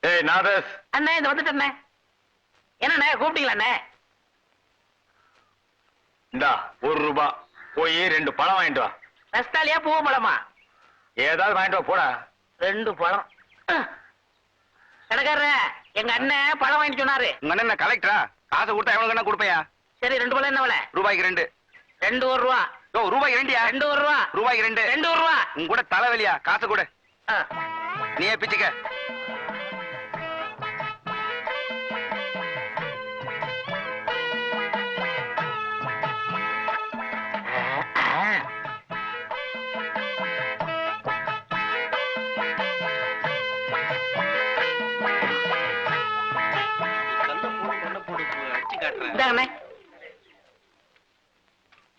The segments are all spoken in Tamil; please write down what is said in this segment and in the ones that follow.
ஏய் நாதஸ், அண்ணே இந்த வந்துட்டண்ணே. என்னண்ணே கூப்பிட்டீங்களா அண்ணே? இந்தா 1 ரூபா. போய் 2 பழம் வாங்கிட்டு வா. ரஸ்தாலியா பூ பழமா? ஏதாவது வாங்கிட்டு வா போடா. 2 பழம். கடைக்காரர எங்க அண்ணன் பழம் வாங்கிட்டு சொன்னாரு. உங்க அண்ணன் கலெக்டரா? காசு கொடுத்தா எவ்வளவு கண்ணா கொடுப்பையா? சரி 2 பழம் என்ன விலை? ரூபாய்க்கு 2. 2 1 ரூபா. ஓ ரூபாய்க்கு 2யா? 2 1 ரூபா. ரூபாய்க்கு 2. 2 1 ரூபா. உன் கூட தலைவலியா? காசு கொடு. நீயே பிச்சுக்க.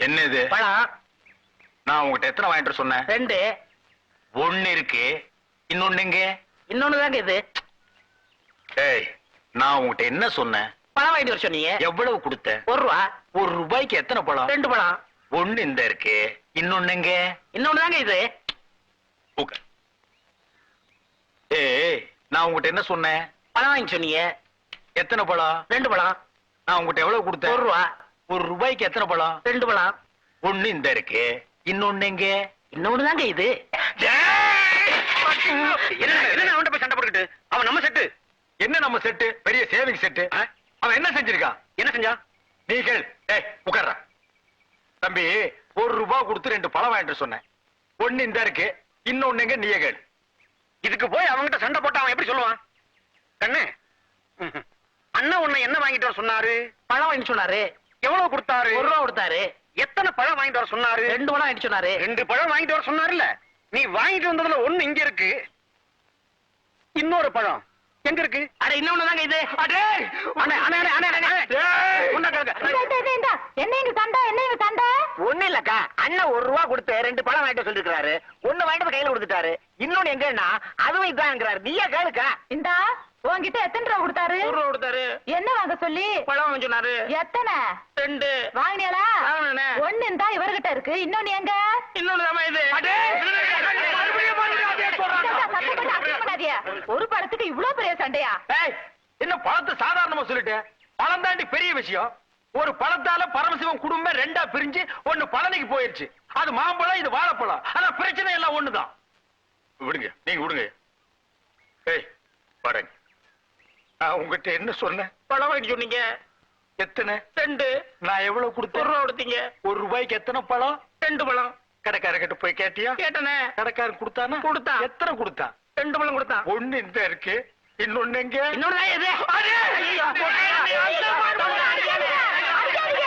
என்ன இது பழம்? நான் உங்ககிட்ட எத்தனை வாங்கிட்டு சொன்னேன்? 2. 1 இருக்கு, இன்னொன்னு எங்க? இன்னொன்னு தாங்க இது. ஏய், நான் உங்ககிட்ட என்ன சொன்னேன்? பழம் வாங்கிட்டு வர சொன்னீங்க. எவ்வளவு கொடுத்த? 1 ரூபா. 1 ரூபாய்க்கு எத்தனை பழம்? 2 பழம். 1 இந்த இருக்கு, இன்னொன்னு எங்க? இன்னொன்னு தாங்க இது. உட்கார். ஏய், நான் உங்ககிட்ட என்ன சொன்னேன்? பழம் வாங்கி சொன்னீங்க. எத்தனை பழம்? 2 பழம். நான் உங்ககிட்ட எவ்வளவு கொடுத்தேன்? 1 ரூபா. 1 ரூபாய்க்கு எத்தனை பழம்? 2 பழம். 1 இந்த இருக்கு, இன்னொன்னு எங்க? இன்னொன்னு தாங்க இது. என்ன அவன்கிட்ட போய் சண்டை போட்டுக்கிட்டு? அவன் நம்ம செட்டு. என்ன நம்ம செட்டு? பெரிய சேவிங் செட்டு. அவன் என்ன செஞ்சிருக்கான்? என்ன செஞ்சான்? நீ கேள். ஏய் உட்கார்றா. தம்பி 1 ரூபாய் கொடுத்து 2 பழம் வாங்கிட்டு சொன்னேன். 1 இந்த இருக்கு, இன்னொன்னு எங்க? நீயே கேள். இதுக்கு போய் அவன்கிட்ட சண்டை போட்டு அவன் எப்படி சொல்லுவான்? கண்ணு, அண்ணா உன்னை என்ன வாங்கிட்டு வர சொன்னாரு? பழம் வாங்கி சொன்னாரு. எவ்வளவு கொடுத்தாரு? 1 ரூபா கொடுத்தாரு. எத்தனை பழம் வாங்கிட்டு வர சொன்னாரு? 2 பழம் வாங்கி சொன்னாரு. 2 பழம் வாங்கிட்டு வர சொன்னாருல்ல. நீ வாங்கிட்டு வந்ததுல 1 இங்க இருக்கு, இன்னொரு பழம் எங்க இருக்கு? அட இன்னொன்னு தாங்க இது. அடே அண்ணே அண்ணே அண்ணே அண்ணே என்ன இங்க சண்டை? என்ன இங்க சண்டை? ஒண்ணு இல்லக்கா, அண்ணன் 1 ரூபா கொடுத்து 2 பழம் வாங்கிட்டு சொல்லிருக்காரு. 1 வாங்கிட்டு கையில கொடுத்துட்டாரு. இன்னொன்னு எங்கன்னா அதுவும் இதாங்கிறாரு. நீயே கேளுக்கா. இந்தா உன்கிட்ட எத்தனை ரூபா கொடுத்தாரு? 1 ரூபா கொடுத்தாரு. என்ன வாங்க சொல்லி? பழம் வாங்கி சொன்னாரு. எத்தனை? 2. வாங்கினியாளா? வாங்கினேனே. 1 இந்தா இவர்கிட்ட இருக்கு, இன்னொன்னு எங்க? இன்னொன்னு தாமா இது. அடே சத்தப்பட்டு அசிங்கம் பண்ணாதீங்க. ஒரு பழத்துக்கு இவ்வளவு பெரிய சண்டையா? ஏய், என்ன பழத்தை சாதாரணமா சொல்லிட்டேன்? பழம் தாண்டி பெரிய விஷயம். ஒரு பழத்தால பரமசிவம் குடும்பம் 2ஆ பிரிஞ்சு 1 பழனிக்கு போயிருச்சு. அது மாம்பழம், இது வாழைப்பழம். ஆனா பிரச்சனை எல்லாம் ஒண்ணுதான். விடுங்க, நீங்க விடுங்க. ஏய் பாருங்க, நான் உங்ககிட்ட என்ன சொன்னேன்? பழம் வாங்கி சொன்னீங்க. எத்தனை? 2. நான் எவ்வளவு 1 கொடுத்தேன்? ரூபா கொடுத்தீங்க. 1 ரூபாய்க்கு எத்தனை பழம்? 2 பழம். கடைக்காரங்கிட்ட போய் கேட்டியா? கேட்டனே. கடைக்காரன் கொடுத்தானா? கொடுத்தான். எத்தனை கொடுத்தான்? 2 பழம் கொடுத்தான். 1 இந்த இருக்கு, இன்னொன்னு எங்க? இன்னொன்னு தான் இது. அடே!